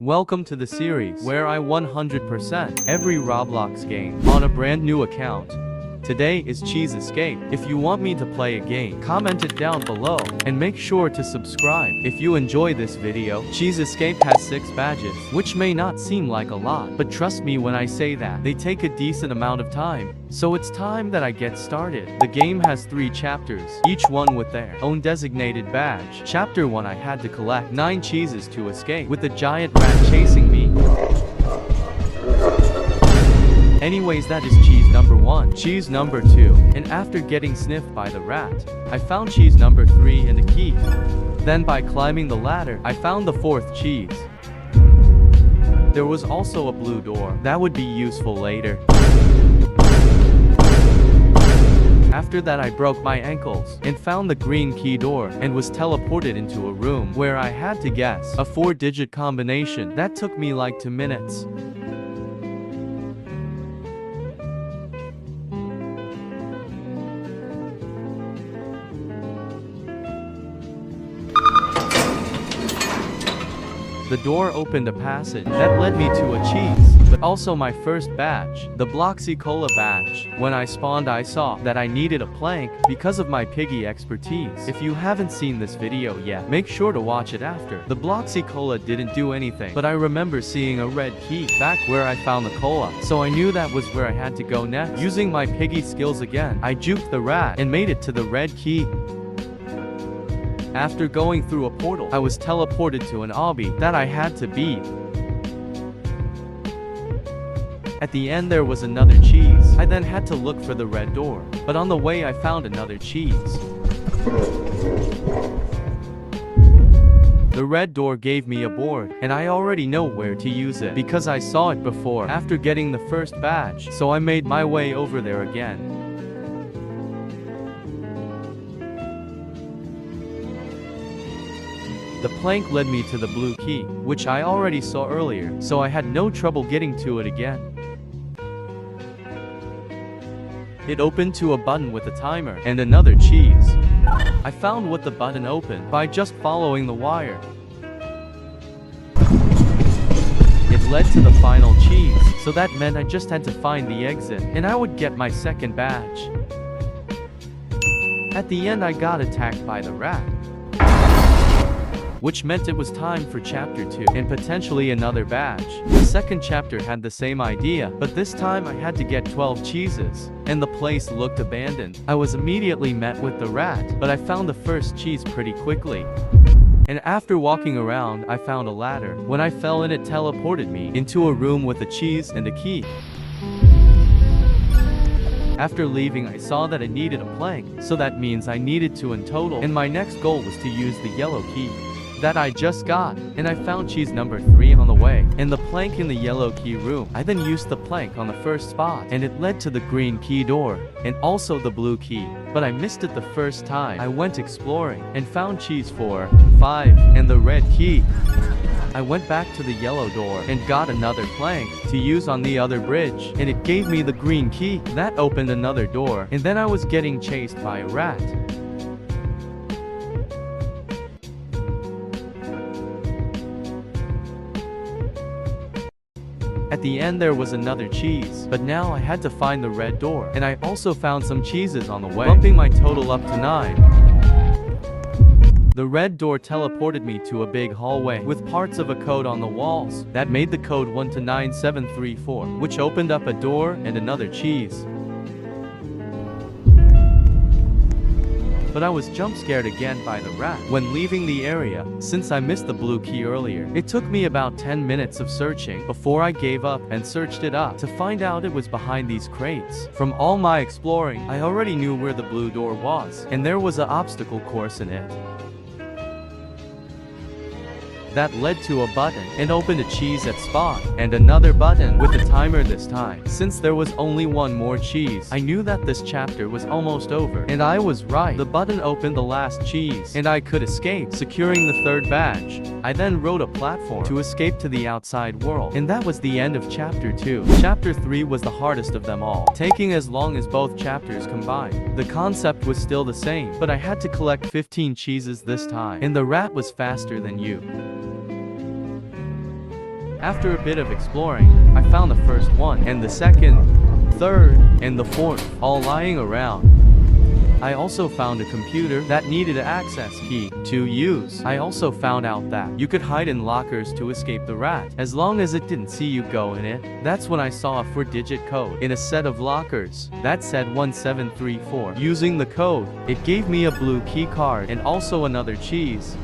Welcome to the series where I 100% every Roblox game on a brand new account. Today is Cheese Escape. If you want me to play a game, comment it down below and make sure to subscribe. If you enjoy this video, Cheese Escape has 6 badges, which may not seem like a lot, but trust me when I say that they take a decent amount of time. So it's time that I get started. The game has 3 chapters, each one with their own designated badge. Chapter 1, I had to collect 9 cheeses to escape with a giant rat chasing me. Anyways, that is cheese number 1, cheese number 2, and after getting sniffed by the rat, I found cheese number 3 and a key. Then by climbing the ladder, I found the 4th cheese. There was also a blue door that would be useful later. After that, I broke my ankles and found the green key door and was teleported into a room where I had to guess a 4-digit combination that took me like 2 minutes. The door opened a passage that led me to a cheese, but also my first badge, the Bloxy Cola badge. When I spawned, I saw that I needed a plank because of my piggy expertise. If you haven't seen this video yet, make sure to watch it after. The Bloxy Cola didn't do anything, but I remember seeing a red key back where I found the cola, so I knew that was where I had to go next. Using my piggy skills again, I juked the rat and made it to the red key. After going through a portal, I was teleported to an obby that I had to beat. At the end there was another cheese. I then had to look for the red door, but on the way I found another cheese. The red door gave me a board, and I already know where to use it because I saw it before after getting the first badge, so I made my way over there again. The plank led me to the blue key, which I already saw earlier, so I had no trouble getting to it again. It opened to a button with a timer and another cheese. I found what the button opened by just following the wire. It led to the final cheese, so that meant I just had to find the exit, and I would get my second badge. At the end I got attacked by the rat, which meant it was time for chapter 2 and potentially another badge. The second chapter had the same idea, but this time I had to get 12 cheeses, and the place looked abandoned. I was immediately met with the rat, but I found the first cheese pretty quickly. And after walking around, I found a ladder. When I fell in, it teleported me into a room with a cheese and a key. After leaving, I saw that I needed a plank, so that means I needed 2 in total, and my next goal was to use the yellow key that I just got, and I found cheese number 3 on the way, and the plank in the yellow key room. I then used the plank on the first spot, and it led to the green key door, and also the blue key, but I missed it the first time. I went exploring, and found cheese 4, 5, and the red key. I went back to the yellow door, and got another plank to use on the other bridge, and it gave me the green key. That opened another door, and then I was getting chased by a rat. At the end there was another cheese, but now I had to find the red door, and I also found some cheeses on the way, bumping my total up to 9. The red door teleported me to a big hallway with parts of a code on the walls that made the code 1 to 9734, which opened up a door and another cheese. But I was jump scared again by the rat when leaving the area, since I missed the blue key earlier. It took me about 10 minutes of searching before I gave up and searched it up to find out it was behind these crates. From all my exploring, I already knew where the blue door was, and there was an obstacle course in it that led to a button and opened a cheese at spot, and another button with a timer this time. Since there was only 1 more cheese, I knew that this chapter was almost over, and I was right. The button opened the last cheese, and I could escape, securing the 3rd badge. I then rode a platform to escape to the outside world, and that was the end of chapter 2. Chapter 3 was the hardest of them all, taking as long as both chapters combined. The concept was still the same, but I had to collect 15 cheeses this time, and the rat was faster than you. After a bit of exploring, I found the first one, and the second, third, and the fourth, all lying around. I also found a computer that needed an access key to use. I also found out that you could hide in lockers to escape the rat, as long as it didn't see you go in it. That's when I saw a 4-digit code in a set of lockers that said 1734. Using the code, it gave me a blue key card and also another cheese.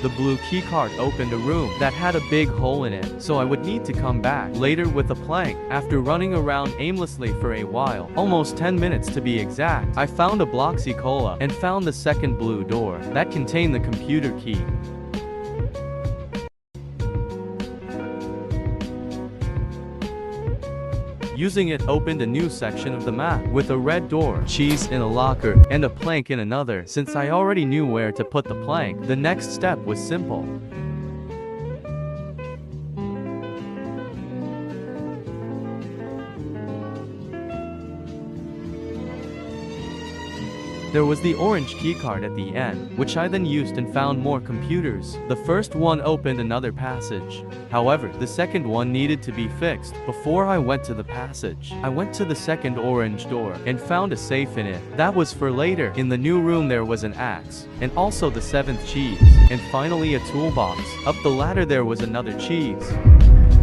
The blue key card opened a room that had a big hole in it, so I would need to come back later with a plank. After running around aimlessly for a while, almost 10 minutes to be exact, I found a Bloxy Cola and found the second blue door that contained the computer key. Using it opened a new section of the map with a red door, cheese in a locker, and a plank in another. Since I already knew where to put the plank, the next step was simple. There was the orange keycard at the end, which I then used and found more computers. The first one opened another passage. However, the second one needed to be fixed. Before I went to the passage, I went to the second orange door and found a safe in it. That was for later. In the new room there was an axe, and also the 7th cheese, and finally a toolbox. Up the ladder there was another cheese.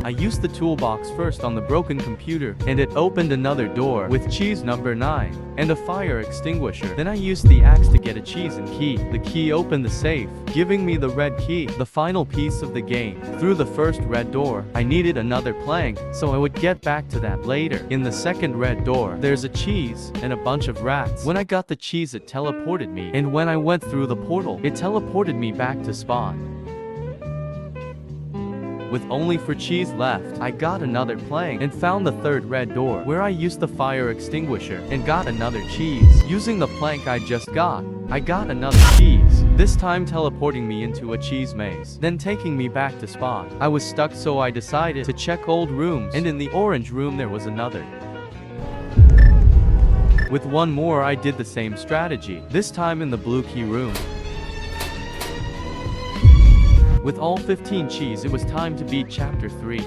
I used the toolbox first on the broken computer, and it opened another door with cheese number 9 and a fire extinguisher. Then I used the axe to get a cheese and key. The key opened the safe, giving me the red key, the final piece of the game. Through the first red door, I needed another plank, so I would get back to that later. In the second red door, there's a cheese and a bunch of rats. When I got the cheese, it teleported me, and when I went through the portal, it teleported me back to spawn. With only 4 cheese left, I got another plank and found the third red door, where I used the fire extinguisher and got another cheese. Using the plank I just got, I got another cheese, this time teleporting me into a cheese maze, then taking me back to spawn. I was stuck, so I decided to check old rooms, and in the orange room there was another. With one more, I did the same strategy, this time in the blue key room. With all 15 cheese, it was time to beat chapter 3.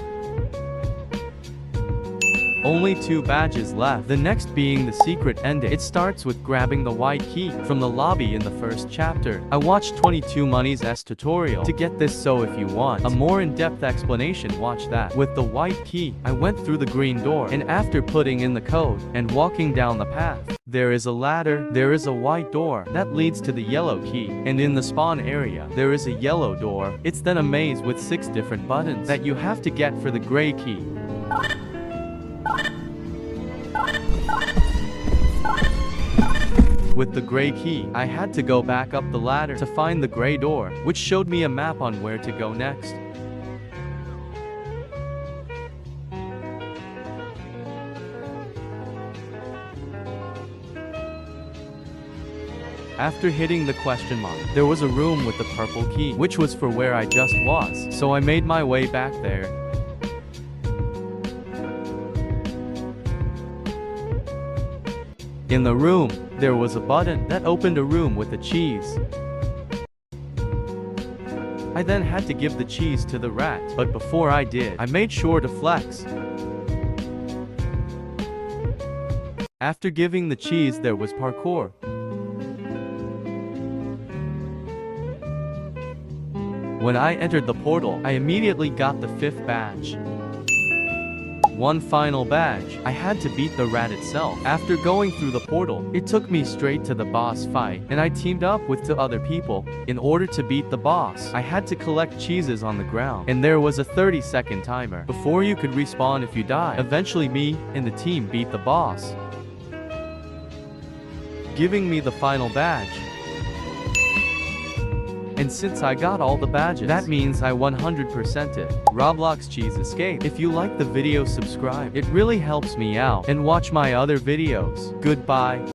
Only 2 badges left, the next being the secret ending. It starts with grabbing the white key from the lobby in the first chapter. I watched 22 Money's tutorial to get this, so if you want a more in-depth explanation, watch that. With the white key, I went through the green door, and after putting in the code and walking down the path, there is a ladder, there is a white door that leads to the yellow key, and in the spawn area, there is a yellow door. It's then a maze with 6 different buttons that you have to get for the gray key. With the gray key, I had to go back up the ladder to find the gray door, which showed me a map on where to go next. After hitting the question mark, there was a room with the purple key, which was for where I just was, so I made my way back there. In the room, there was a button that opened a room with a cheese. I then had to give the cheese to the rat, but before I did, I made sure to flex. After giving the cheese, there was parkour. When I entered the portal, I immediately got the 5th badge. One final badge, I had to beat the rat itself. After going through the portal, it took me straight to the boss fight, and I teamed up with 2 other people. In order to beat the boss, I had to collect cheeses on the ground, and there was a 30-second timer before you could respawn if you die. Eventually me and the team beat the boss, giving me the final badge. And since I got all the badges, that means I 100%ed it. Roblox Cheese Escape. If you like the video, subscribe. It really helps me out. And watch my other videos. Goodbye.